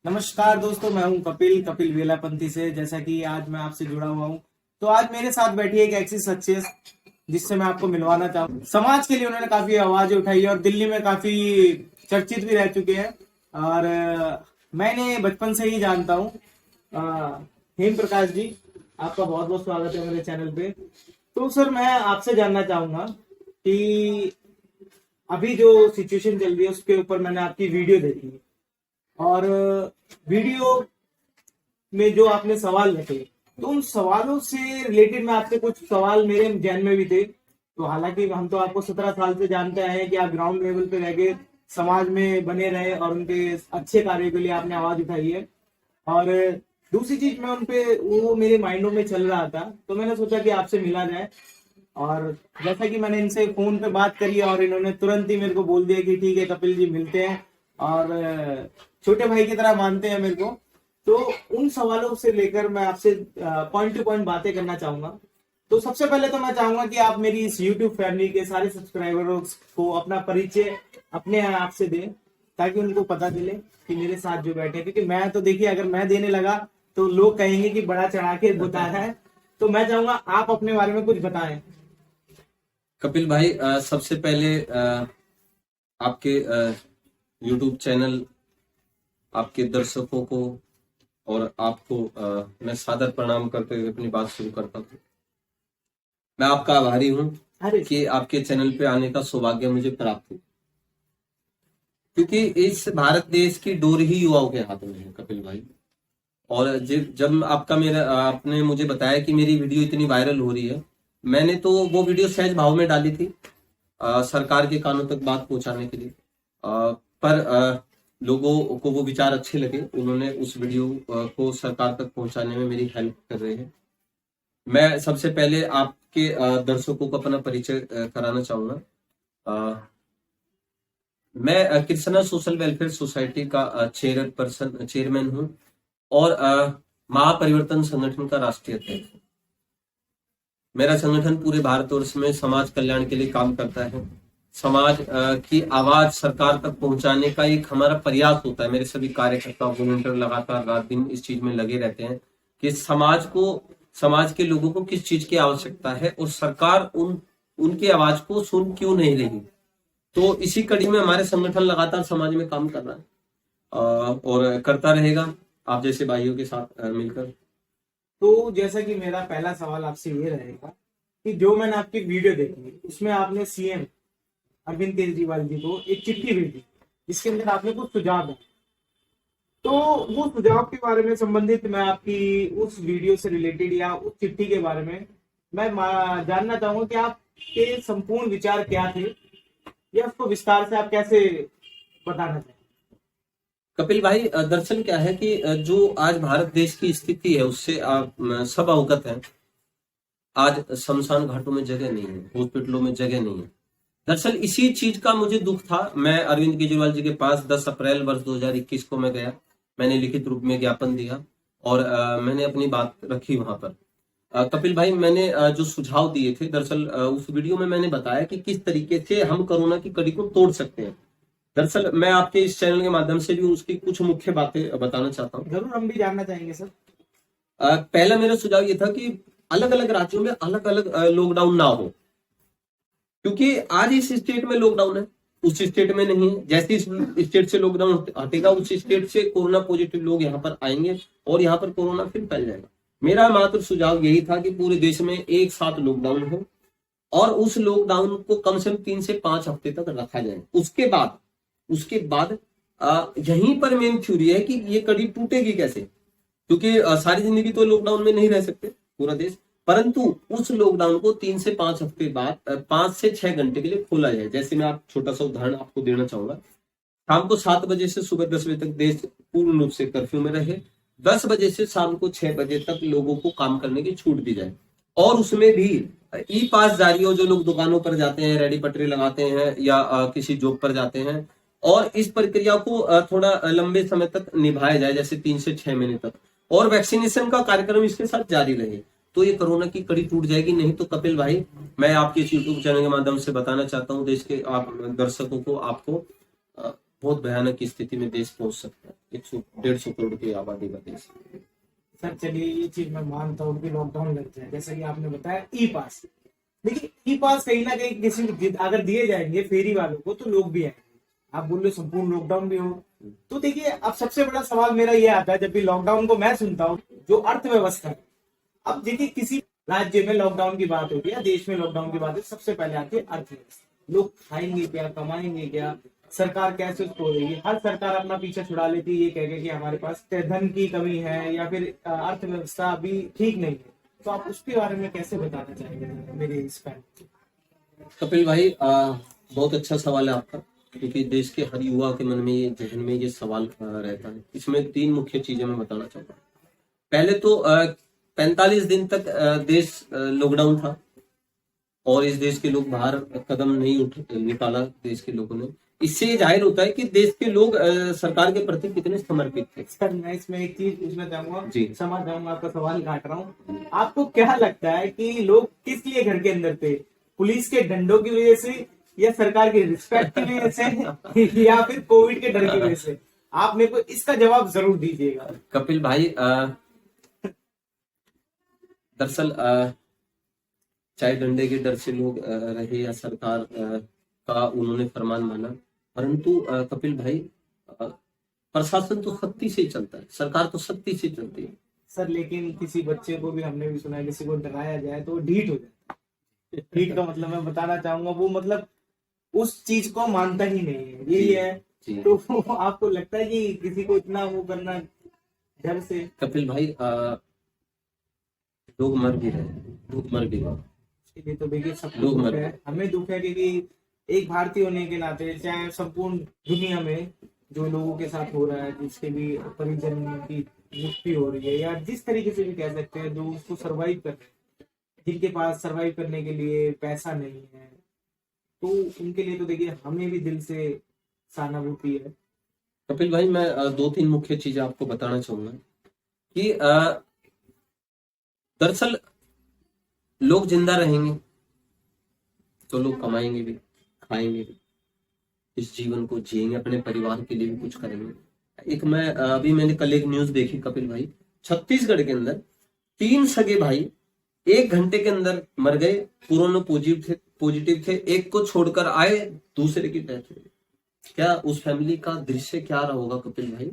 नमस्कार दोस्तों, मैं हूं कपिल कपिल वेलापंथी से। जैसा कि आज मैं आपसे जुड़ा हुआ हूं, तो आज मेरे साथ बैठी है एक ऐसी सक्सेस जिससे मैं आपको मिलवाना चाहूँ। समाज के लिए उन्होंने काफी आवाज उठाई है और दिल्ली में काफी चर्चित भी रह चुके हैं। और मैंने बचपन से ही जानता हूँ। हेम प्रकाश जी, आपका बहुत बहुत स्वागत है मेरे चैनल पे। तो सर, मैं आपसे जानना चाहूंगा कि अभी जो सिचुएशन चल रही है उसके ऊपर मैंने आपकी वीडियो देखी और वीडियो में जो आपने सवाल रखे, तो उन सवालों से रिलेटेड मैं आपसे कुछ सवाल मेरे जहन में भी थे। तो हालांकि हम तो आपको 17 साल से जानते आए हैं कि आप ग्राउंड लेवल पे रह के समाज में बने रहे और उनके अच्छे कार्यों के लिए आपने आवाज उठाई है। और दूसरी चीज, मैं उनपे वो मेरे माइंडों में चल रहा था, तो मैंने सोचा कि आपसे मिला जाए। और जैसा कि मैंने इनसे फोन पे बात करी और इन्होंने तुरंत ही मेरे को बोल दिया कि ठीक है कपिल जी, मिलते हैं। और छोटे भाई की तरह मानते हैं मेरे को। तो उन सवालों से लेकर मैं आपसे पॉइंट टू पॉइंट बातें करना चाहूंगा। तो सबसे पहले तो मैं चाहूंगा कि आप मेरी इस यूट्यूब फैमिली के सारे सब्सक्राइबरों को अपना परिचय अपने आप से दें, ताकि उनको पता चले कि मेरे साथ जो बैठे हैं। क्योंकि मैं तो देखिए, अगर मैं देने लगा तो लोग कहेंगे कि बड़ा चढ़ा के बताया है। तो मैं चाहूंगा आप अपने बारे में कुछ बताएं। कपिल भाई, सबसे पहले आपके YouTube चैनल, आपके दर्शकों को और आपको मैं सादर प्रणाम करते हुए अपनी बात शुरू करता हूँ। मैं आपका आभारी हूँ अरे कि आपके चैनल पे आने का सौभाग्य मुझे प्राप्त हुआ, क्योंकि इस भारत देश की डोर ही युवाओं के हाथों में है कपिल भाई। और जब आपने मुझे बताया कि मेरी वीडियो इतनी वायरल हो रही है, मैंने तो वो वीडियो सहज भाव में डाली थी, सरकार के कानों तक बात पहुंचाने के लिए। पर लोगों को वो विचार अच्छे लगे, उन्होंने उस वीडियो को सरकार तक पहुंचाने में मेरी हेल्प कर रहे हैं। मैं सबसे पहले आपके दर्शकों को अपना परिचय कराना चाहूंगा। मैं कृष्णा सोशल वेलफेयर सोसाइटी का चेयरमैन हूँ और महापरिवर्तन संगठन का राष्ट्रीय अध्यक्ष हूँ। मेरा संगठन पूरे भारतवर्ष में समाज कल्याण के लिए काम करता है। समाज की आवाज सरकार तक पहुंचाने का एक हमारा प्रयास होता है। मेरे सभी कार्यकर्ता वॉलंटियर लगातार रात दिन इस चीज में लगे रहते हैं कि समाज के लोगों को किस चीज की आवश्यकता है और सरकार उनकी आवाज को सुन क्यों नहीं रही। तो इसी कड़ी में हमारे संगठन लगातार समाज में काम कर रहा है और करता रहेगा आप जैसे भाइयों के साथ मिलकर। तो जैसा कि मेरा पहला सवाल आपसे ये रहेगा कि जो मैंने आपकी वीडियो देखी उसमें आपने सीएम अरविंद केजरीवाल जी को एक चिट्ठी भेजी, जिसके अंदर आपने कुछ सुझाव दिए। तो वो सुझाव के बारे में संबंधित मैं आपकी उस वीडियो से रिलेटेड या उस चिट्ठी के बारे में मैं जानना चाहूंगा कि आपके संपूर्ण विचार क्या थे, या उसको विस्तार से आप कैसे बताना चाहेंगे। कपिल भाई, दरअसल क्या है कि जो आज भारत देश की स्थिति है उससे आप सब अवगत हैं। आज शमशान घाटों में जगह नहीं है, हॉस्पिटलों में जगह नहीं है। दरअसल इसी चीज का मुझे दुख था। मैं अरविंद केजरीवाल जी के पास 10 अप्रैल वर्ष 2021 को मैं गया। मैंने लिखित रूप में ज्ञापन दिया और मैंने अपनी बात रखी वहां पर। कपिल भाई, मैंने जो सुझाव दिए थे, दरअसल उस वीडियो में मैंने बताया कि किस तरीके से हम कोरोना की कड़ी को तोड़ सकते हैं। दरअसल मैं आपके इस चैनल के माध्यम से भी उसकी कुछ मुख्य बातें बताना चाहता हूँ। जरूर, हम भी जानना चाहेंगे सर। पहला मेरा सुझाव ये था कि अलग अलग राज्यों में अलग अलग लॉकडाउन ना हो, क्योंकि आज इस स्टेट में लॉकडाउन है, उस स्टेट में नहीं है। जैसे इस स्टेट से लॉकडाउन हटेगा, उस स्टेट से कोरोना पॉजिटिव लोग यहाँ पर आएंगे और यहाँ पर कोरोना फिर फैल जाएगा। मेरा मात्र सुझाव यही था कि पूरे देश में एक साथ लॉकडाउन हो और उस लॉकडाउन को कम से कम 3 से 5 हफ्ते तक रखा जाए। उसके बाद यहीं पर मेन थ्योरी है कि ये कड़ी टूटेगी कैसे, क्योंकि सारी जिंदगी तो लॉकडाउन में नहीं रह सकते पूरा देश। परंतु उस लॉकडाउन को 3 से 5 हफ्ते बाद 5 से 6 घंटे के लिए खोला जाए। जैसे मैं आप छोटा सा उदाहरण आपको देना चाहूंगा। शाम को 7 बजे से सुबह 10 बजे तक देश पूर्ण रूप से कर्फ्यू में रहे। 10 बजे से शाम को 6 बजे तक लोगों को काम करने की छूट दी जाए और उसमें भी ई पास जारी हो। जो लोग दुकानों पर जाते हैं, रेडी पटरी लगाते हैं या किसी जॉब पर जाते हैं, और इस प्रक्रिया को थोड़ा लंबे समय तक निभाया जाए, जैसे 3 से 6 महीने तक, और वैक्सीनेशन का कार्यक्रम इसके साथ जारी रहे, तो ये कोरोना की कड़ी टूट जाएगी। नहीं तो कपिल भाई, मैं आपके इस यूट्यूब चैनल के माध्यम से बताना चाहता हूँ देश के आप दर्शकों को, आपको बहुत भयानक स्थिति में देश पहुंच सकता है। 100-150 करोड़ की आबादी का देश। सर चलिए ये चीज मैं मानता हूँ कि लॉकडाउन लग जाए, जैसा कि आपने बताया ई पास। देखिए ई पास कहीं ना कहीं किसी को अगर दिए जाएंगे फेरी वालों को तो लोग भी आएंगे। आप बोल रहे हो संपूर्ण लॉकडाउन भी हो, तो देखिए अब सबसे बड़ा सवाल मेरा ये आता है जब भी लॉकडाउन को मैं सुनता हूँ, जो अर्थव्यवस्था है। अब देखिए किसी राज्य में लॉकडाउन की बात होती है या देश में लॉकडाउन की बात होती है, सबसे पहले आती है अर्थव्यवस्था। लोग खाएंगे क्या, कमाएंगे क्या, सरकार कैसे उसको हो रही है। हर सरकार अपना पीछे छुड़ा लेती है ये कह के कि हमारे पास धन की कमी है या फिर अर्थव्यवस्था अभी ठीक नहीं है। तो आप उसके बारे में कैसे बताना चाहेंगे मेरे इस फैन? कपिल भाई बहुत अच्छा सवाल है आपका, क्योंकि देश के हर युवा के मन में ये जहन में ये सवाल रहता है। इसमें 3 मुख्य चीजें मैं बताना चाहता हूँ। पहले तो 45 दिन तक देश लॉकडाउन था और इस देश के लोग बाहर कदम नहीं निकाला देश के लोगों ने। इससे ये जाहिर होता है कि देश के लोग सरकार के प्रति कितने समर्पित थे। सर मैं इसमें एक चीज पूछना चाहूंगा, जी समझ जाऊंगा आपका सवाल काट रहा हूँ। आपको क्या लगता है कि लोग किस लिए घर के अंदर थे? पुलिस के डंडों की वजह से या सरकार की रिस्पेक्ट की वजह से या फिर कोविड के डर की वजह से? आप मेरे को इसका जवाब जरूर दीजिएगा। कपिल भाई दरअसल चाहे डंडे के डर से लोग रहे या सरकार का उन्होंने फरमान माना, परंतु कपिल भाई प्रशासन तो सख्ती से चलता है, सरकार तो सख्ती से चलती है। सर लेकिन किसी बच्चे को भी हमने भी सुना है, किसी को डराया जाए तो वो ढीठ हो जाता है। ढीठ का मतलब मैं बताना चाहूंगा वो मतलब उस चीज को मानता ही नहीं है, यही है। तो आपको लगता है कि किसी को इतना वो करना डर से? कपिल भाई लोग मर भी रहे, लोग मर भी रहे। इसलिए तो देखिए सब दुख है, हमें दुख है क्योंकि एक भारतीय होने के नाते चाहे संपूर्ण दुनिया में जो लोगों के साथ हो रहा है, जिसके भी परिजन की मृत्यु हो रही है या जिस तरीके से भी कह सकते हैं, जो उसको सर्वाइव कर रहे हैं, जिनके पास सर्वाइव करने के लिए पैसा नहीं है, तो उनके लिए तो देखिए हमें भी दिल से सहानुभूति है। कपिल भाई मैं 2-3 मुख्य चीजें आपको बताना चाहूंगा कि दरअसल लोग जिंदा रहेंगे तो लोग कमाएंगे भी, खाएंगे भी, इस जीवन को जिएंगे, अपने परिवार के लिए भी कुछ करेंगे। एक मैंने कल एक न्यूज देखी कपिल भाई, छत्तीसगढ़ के अंदर 3 सगे भाई 1 घंटे के अंदर मर गए, कोरोना पॉजिटिव थे। एक को छोड़कर आए, दूसरे की डेथ हुई। क्या उस फैमिली का दृश्य क्या रहा होगा कपिल भाई?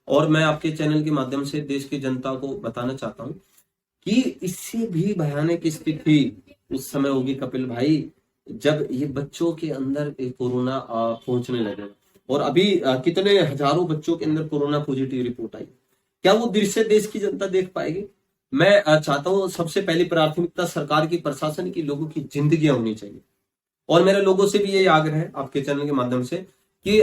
और मैं आपके चैनल के माध्यम से देश की जनता को बताना चाहता हूँ कि इससे भी भयानक स्थिति उस समय होगी कपिल भाई जब ये बच्चों के अंदर कोरोना पहुंचने लगे। और अभी कितने हजारों बच्चों के अंदर कोरोना पॉजिटिव रिपोर्ट आई। क्या वो दृश्य देश की जनता देख पाएगी? मैं चाहता हूं सबसे पहली प्राथमिकता सरकार की, प्रशासन की, लोगों की जिंदगियां होनी चाहिए। और मेरे लोगों से भी ये आग्रह है आपके चैनल के माध्यम से कि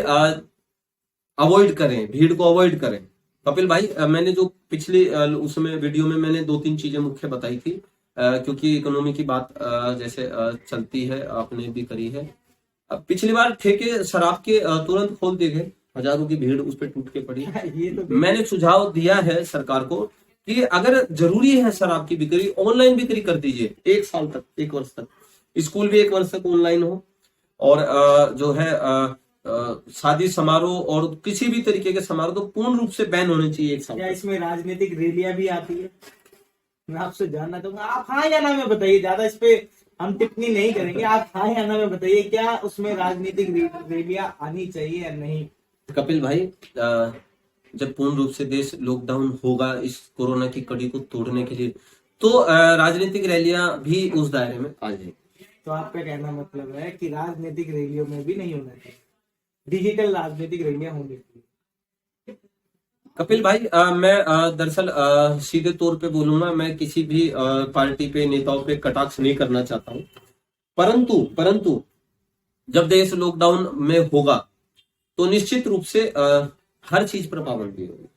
अवॉइड करें, भीड़ को अवॉइड करें। कपिल भाई मैंने जो पिछले उसमें वीडियो में मैंने 2-3 चीजें मुख्य बताई थी, क्योंकि इकोनॉमी की बात जैसे चलती है, आपने भी करी है। पिछली बार ठेके शराब के तुरंत खोल दिए गए, हजारों की भीड़ उस पर टूट के पड़ी। ये तो मैंने सुझाव दिया है सरकार को कि अगर जरूरी है शराब की बिक्री, ऑनलाइन बिक्री कर दीजिए 1 साल तक, 1 वर्ष तक। स्कूल भी 1 वर्ष तक ऑनलाइन हो, और जो है शादी समारोह और किसी भी तरीके के समारोह तो पूर्ण रूप से बैन होने चाहिए 1 साल। क्या इसमें राजनीतिक रैलियां भी आती है? मैं आपसे जानना चाहूंगा, आप हाँ या ना में बताइए, ज्यादा इस पे हम टिप्पणी नहीं करेंगे। आप हाँ या ना में बताइए, क्या उसमें राजनीतिक रैलियां आनी चाहिए या नहीं? कपिल भाई जब पूर्ण रूप से देश लॉकडाउन होगा इस कोरोना की कड़ी को तोड़ने के लिए, तो राजनीतिक रैलियां भी उस दायरे में आ जाएगी। तो आपका कहना मतलब है कि राजनीतिक रैलियों में भी नहीं होना चाहिए, डिजिटल राजनीतिक रैलियां होनी चाहिए। कपिल भाई मैं दरअसल सीधे तौर पे बोलूंगा, मैं किसी भी पार्टी पे, नेताओं पे कटाक्ष नहीं करना चाहता हूं, परंतु जब देश लॉकडाउन में होगा तो निश्चित रूप से हर चीज पर पाबंदी होगी।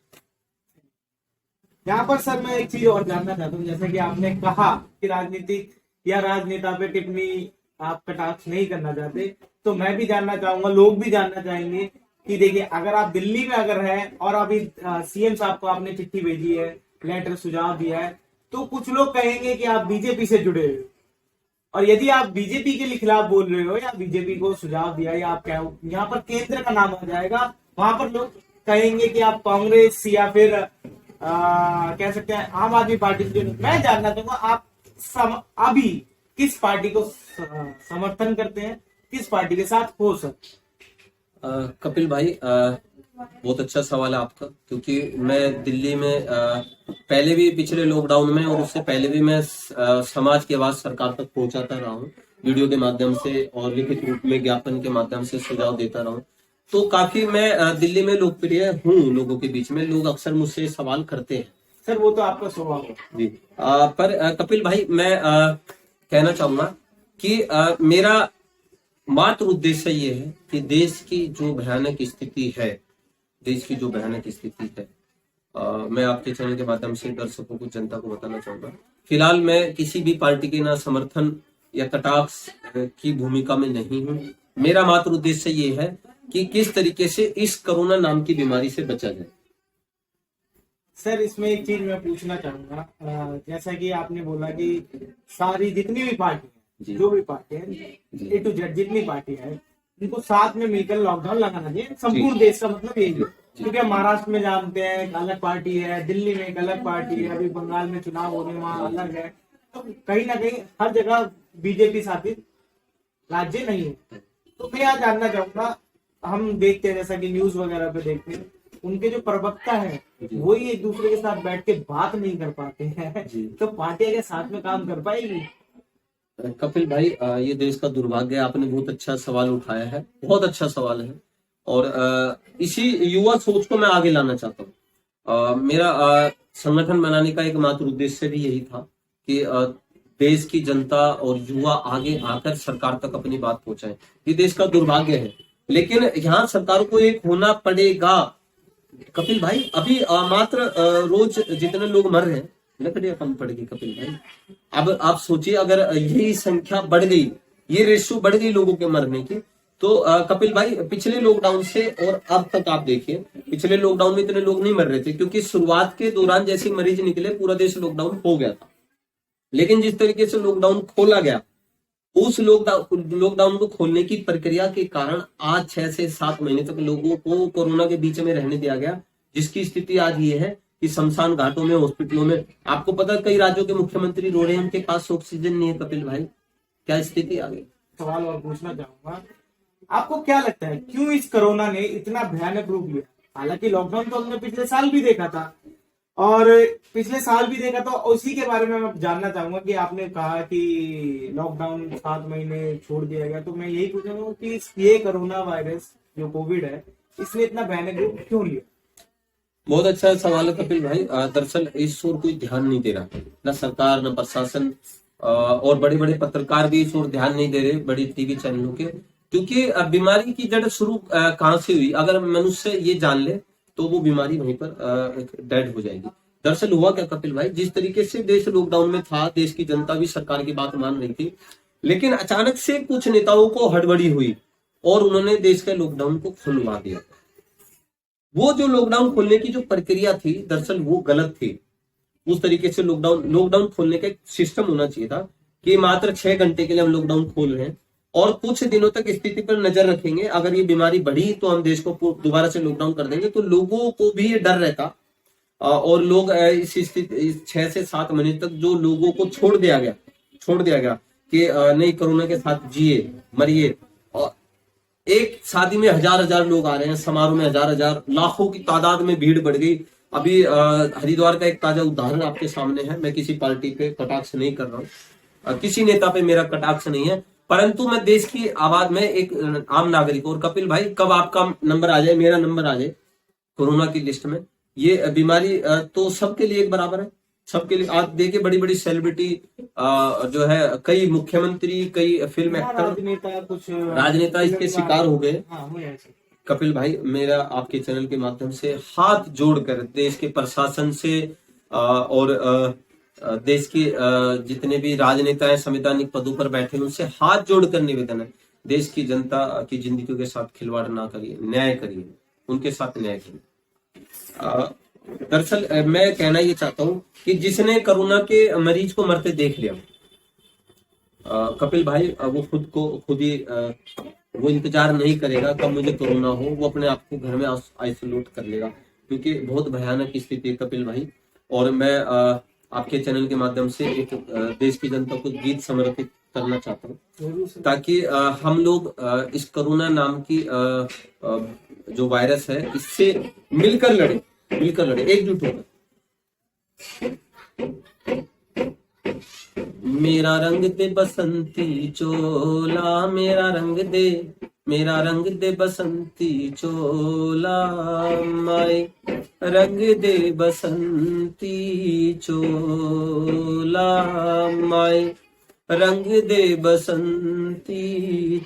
यहाँ पर सर मैं एक चीज और जानना चाहता हूँ, जैसे कि आपने कहा कि राजनीतिक या राजनेता पे टिप्पणी आप कटाक्ष नहीं करना चाहते, तो मैं भी जानना चाहूंगा, लोग भी जानना चाहेंगे कि देखिए अगर आप दिल्ली में अगर है और अभी सीएम साहब को आपने चिट्ठी भेजी है, लेटर सुझाव दिया है, तो कुछ लोग कहेंगे कि आप बीजेपी से जुड़े हुए, और यदि आप बीजेपी के खिलाफ बोल रहे हो या बीजेपी को सुझाव दिया या आप क्या हो, यहाँ पर केंद्र का नाम आ जाएगा वहां पर लोग कहेंगे कि आप कांग्रेस या फिर कह सकते हैं आम आदमी पार्टी से मैं जानना चाहूंगा आप अभी किस पार्टी को समर्थन करते हैं, किस पार्टी के साथ हो सर? कपिल भाई, बहुत अच्छा सवाल है आपका, क्योंकि मैं दिल्ली में पहले भी पिछले लॉकडाउन में और उससे पहले भी मैं समाज की आवाज सरकार तक पहुंचाता रहा हूँ, वीडियो के माध्यम से और लिखित रूप में ज्ञापन के माध्यम से सुझाव देता रहा हूँ। तो काफी मैं दिल्ली में लोकप्रिय हूँ लोगों के बीच में, लोग अक्सर मुझसे सवाल करते हैं। सर वो तो आपका स्वभाव है जी। पर कपिल भाई, मैं कहना चाहूंगा कि मेरा मात्र उद्देश्य ये है कि देश की जो भयानक स्थिति है, देश की जो भयानक स्थिति है, मैं आपके चैनल के माध्यम से दर्शकों को, जनता को बताना चाहूंगा, फिलहाल मैं किसी भी पार्टी के ना समर्थन या कटाक्ष की भूमिका में नहीं हूँ। मेरा मात्र उद्देश्य ये है कि किस तरीके से इस कोरोना नाम की बीमारी से बचा जाए। सर इसमें एक चीज मैं पूछना चाहूंगा, जैसा कि आपने बोला कि सारी जितनी भी पार्टी है, जो भी पार्टी है, ए टू जेड जितनी पार्टी है, उनको साथ में मिलकर लॉकडाउन लगाना चाहिए, संपूर्ण देश का मतलब यही है। क्योंकि हम महाराष्ट्र में जानते हैं एक अलग पार्टी है, दिल्ली में एक अलग पार्टी है, अभी बंगाल में चुनाव होने वहां अलग है, तो कहीं ना कहीं हर जगह बीजेपी शासित राज्य नहीं है। तो मैं यहाँ जानना चाहूंगा, हम देखते हैं जैसा कि न्यूज वगैरह पे देखते हैं, उनके जो प्रवक्ता है वही एक दूसरे के साथ बैठ के बात नहीं कर पाते हैं, तो पार्टियां के साथ में काम कर पाएगी? कपिल भाई, ये देश का दुर्भाग्य है। आपने बहुत अच्छा सवाल उठाया है, बहुत अच्छा सवाल है, और इसी युवा सोच को मैं आगे लाना चाहता हूँ। मेरा संगठन बनाने का एकमात्र उद्देश्य भी यही था कि देश की जनता और युवा आगे आकर सरकार तक अपनी बात पहुंचाए। ये देश का दुर्भाग्य है, लेकिन यहाँ सरकार को एक होना पड़ेगा। कपिल भाई, अभी मात्र रोज जितने लोग मर रहे हैं, लकड़ियां कम पड़ेगी कपिल भाई। अब आप सोचिए, अगर यही संख्या बढ़ गई, ये रेशियो बढ़ गई लोगों के मरने की, तो कपिल भाई पिछले लॉकडाउन से और अब तक आप देखिए, पिछले लॉकडाउन में इतने लोग नहीं मर रहे थे, क्योंकि शुरुआत के दौरान जैसे मरीज निकले पूरा देश लॉकडाउन हो गया था। लेकिन जिस तरीके से लॉकडाउन खोला गया, उस लॉकडाउन को खोलने की प्रक्रिया के कारण आज 6 से 7 महीने तक लोगों को कोरोना के बीच में रहने दिया गया, जिसकी स्थिति आज ये है कि शमशान घाटों में, हॉस्पिटलों में, आपको पता है कई राज्यों के मुख्यमंत्री रो रहे हैं, उनके पास ऑक्सीजन नहीं है। कपिल भाई, क्या स्थिति आ गई? सवाल और पूछना चाहूंगा, आपको क्या लगता है क्यों इस कोरोना ने इतना भयानक रूप लिया? हालांकि लॉकडाउन तो हमने पिछले साल भी देखा था, और पिछले साल भी देखा, तो उसी के बारे में मैं जानना चाहूंगा कि आपने कहा कि लॉकडाउन 7 महीने छोड़ दिया गया, तो मैं यही पूछूंगा कि ये कोरोना वायरस जो कोविड है, इसने इतना भयानक रूप क्यों लिया? बहुत अच्छा सवाल है कपिल भाई। दरअसल इस ओर कोई ध्यान नहीं दे रहा, न सरकार, न प्रशासन, और बड़े बड़े पत्रकार भी इस ओर ध्यान नहीं दे रहे, बड़ी टीवी चैनलों के, क्योंकि बीमारी की जड़ शुरू कहाँ से हुई, अगर मनुष्य ये जान ले तो वो बीमारी वहीं पर डेड हो जाएगी। दरअसल हुआ क्या कपिल भाई, जिस तरीके से देश लॉकडाउन में था, देश की जनता भी सरकार की बात मान रही थी, लेकिन अचानक से कुछ नेताओं को हड़बड़ी हुई और उन्होंने देश के लॉकडाउन को खुलवा दिया। वो जो लॉकडाउन खोलने की जो प्रक्रिया थी, दरअसल वो गलत थी। उस तरीके से लॉकडाउन खोलने का एक सिस्टम होना चाहिए था कि मात्र 6 घंटे के लिए हम लॉकडाउन खोल रहे हैं और कुछ दिनों तक स्थिति पर नजर रखेंगे, अगर ये बीमारी बढ़ी तो हम देश को दोबारा से लॉकडाउन कर देंगे। तो लोगों को भी ये डर रहता, और लोग इस स्थिति 6 से 7 महीने तक जो लोगों को छोड़ दिया गया कि नहीं, कोरोना के साथ जिए, मरिए। और एक शादी में हजार लोग आ रहे हैं, समारोह में हजार लाखों की तादाद में भीड़ बढ़ गई। अभी हरिद्वार का एक ताजा उदाहरण आपके सामने है। मैं किसी पार्टी पे कटाक्ष नहीं कर रहा हूँ, किसी नेता पे मेरा कटाक्ष नहीं है, परंतु मैं देश की आवाज में एक आम नागरिक। और कपिल भाई, कब आपका नंबर आ जाए, मेरा नंबर आ जाए कोरोना की लिस्ट में, ये बीमारी तो सबके लिए एक बराबर है, सबके लिए। आप देखिए, बड़ी बड़ी सेलिब्रिटी जो है, कई मुख्यमंत्री, कई फिल्म एक्टर, राजनेता इसके शिकार हो गए। कपिल भाई, मेरा आपके चैनल के माध्यम से हाथ जोड़कर देश के प्रशासन से और देश के जितने भी राजनेता हैं, संवैधानिक पदों पर बैठे हैं, उनसे हाथ जोड़कर निवेदन है, देश की जनता की जिंदगियों के साथ खिलवाड़ ना करिए, न्याय करिए, उनके साथ न्याय करिए। दरअसल मैं कहना ये चाहता हूं कि जिसने कोरोना के मरीज को मरते देख लिया, कपिल भाई, वो खुद ही वो इंतजार नहीं करेगा कब मुझे कोरोना हो, वो अपने आप को घर में आइसोलेट कर लेगा, क्योंकि बहुत भयानक स्थिति है कपिल भाई। और मैं आपके चैनल के माध्यम से एक देश की जनता को गीत समर्पित करना चाहता हूँ, ताकि हम लोग इस कोरोना नाम की जो वायरस है इससे मिलकर लड़े, एकजुट होकर। मेरा रंग दे बसंती चोला, मेरा रंग दे बसंती चोला, माए रंग दे बसंती चोला, माए रंग दे बसंती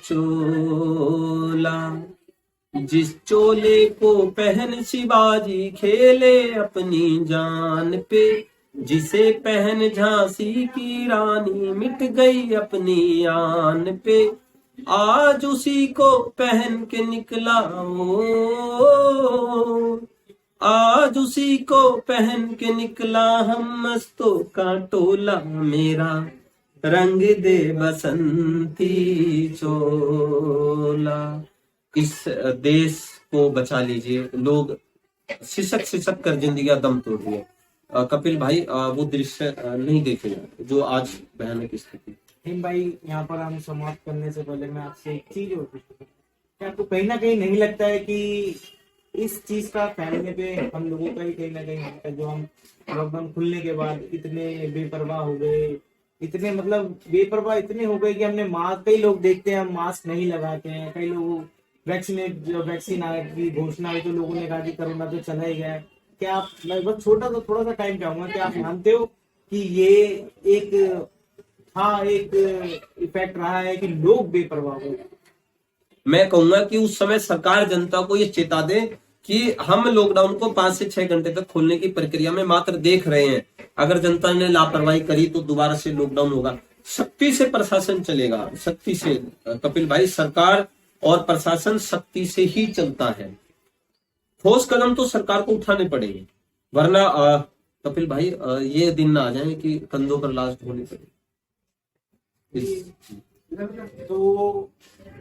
चोला। जिस चोले को पहन शिवाजी खेले अपनी जान पे, जिसे पहन झांसी की रानी मिट गई अपनी आन पे, आज उसी को पहन के निकला आज उसी को पहन के निकला हम मस्तों का टोला, मेरा रंग दे बसंती चोला। इस देश को बचा लीजिए। लोग सिसक कर जिंदगी दम तोड़ रही है। कपिल भाई वो दृश्य नहीं देखे जाते जो आज भयानक स्थिति। हिम भाई, यहाँ पर हम समाप्त करने से पहले मैं आपसे एक चीज और पूछूं, क्या आपको कहीं ना कहीं नहीं लगता है कि इस चीज का फैलने पे हम लोगों का ही कहीं ना कहीं हाथ है? जो हम लॉकडाउन खुलने के बाद इतने बेपरवाह हो गए, इतने मतलब बेपरवाह इतने हो गए कि हमने मास्क, कई लोग देखते हैं हम मास्क नहीं लगाते हैं, कई लोग वैक्सीन आने की घोषणा हुई तो लोगों ने कहा कि कोरोना तो चला ही गया। क्या आप, मैं बस थोड़ा सा टाइम चाहूंगा, क्या आप मानते हो कि ये एक इफेक्ट रहा है कि लोग बेपरवाह हो? मैं कहूंगा कि उस समय सरकार जनता को ये चेता दे कि हम लॉकडाउन को 5 से 6 घंटे तक खोलने की प्रक्रिया में मात्र देख रहे हैं। अगर जनता ने लापरवाही करी तो दोबारा से लॉकडाउन होगा। सख्ती से प्रशासन चलेगा, सख्ती से। कपिल भाई, सरकार और प्रशासन सख्ती से ही चलता है। ठोस कदम तो सरकार को उठाने पड़ेंगे, वरना कपिल भाई ये दिन ना आ जाए कि कंधों पर लाश ढोनी पड़े। तो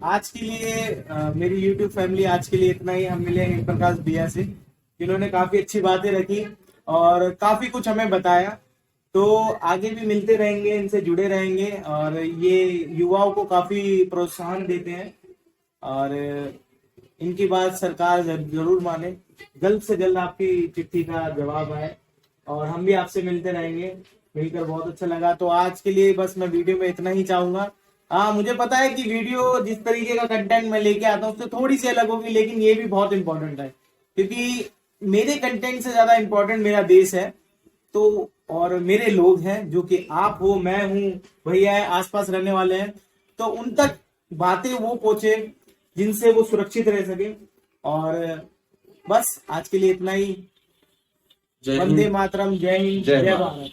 आज के लिए मेरी YouTube फैमिली आज के लिए इतना ही। हम मिले हेम प्रकाश भैया से, जिन्होंने काफी अच्छी बातें रखी और काफी कुछ हमें बताया। तो आगे भी मिलते रहेंगे, इनसे जुड़े रहेंगे और ये युवाओं को काफी प्रोत्साहन देते हैं और इनकी बात सरकार जरूर माने। जल्द से जल्द आपकी चिट्ठी का जवाब आए और हम भी आपसे मिलते रहेंगे। मिलकर बहुत अच्छा लगा। तो आज के लिए बस मैं वीडियो में इतना ही चाहूंगा। मुझे पता है कि वीडियो जिस तरीके का कंटेंट मैं लेके आता हूँ उससे थोड़ी सी अलग होगी, लेकिन ये भी बहुत इंपॉर्टेंट है क्योंकि मेरे कंटेंट से ज्यादा इंपॉर्टेंट मेरा देश है। तो और मेरे लोग हैं, जो कि आप हो, मैं हूँ, भैया है, आसपास रहने वाले हैं। तो उन तक बातें वो पहुंचे जिनसे वो सुरक्षित रह सके। और बस आज के लिए इतना ही। वंदे मातरम, जय हिंद, जय भारत।